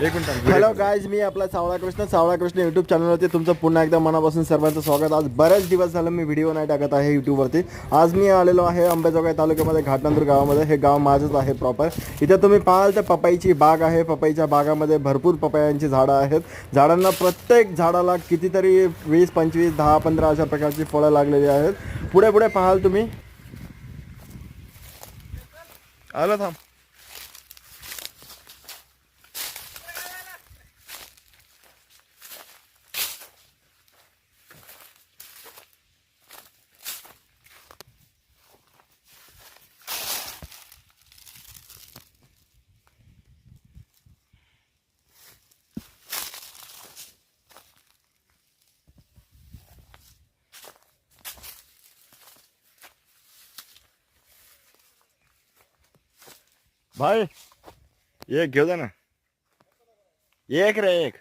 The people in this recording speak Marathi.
एक मिनिट हॅलो गाईज, मी आपला सावळा कृष्ण यूट्यूब चॅनलवरती तुमचं पुन्हा एकदा मनापासून सर्वांचं स्वागत. आज बरेच दिवस झालं मी व्हिडिओ नाही टाकत आहे यूट्यूबवरती. आज मी आलेलो आहे अंबेजोगाई तालुक्यामध्ये घाटनांदूर गावामध्ये. हे गाव माझंच आहे प्रॉपर. इथं तुम्ही पाहाल तर पपईची बाग आहे. पपईच्या बागामध्ये भरपूर पपयांची झाडं आहेत. झाडांना प्रत्येक झाडाला कितीतरी 20, 25, 10, 15 अशा प्रकारची फळं लागलेली आहेत. पुढे पुढे पाहाल तुम्ही. आलं थांब. भाई एक घेऊ दे ना. एक रे एक.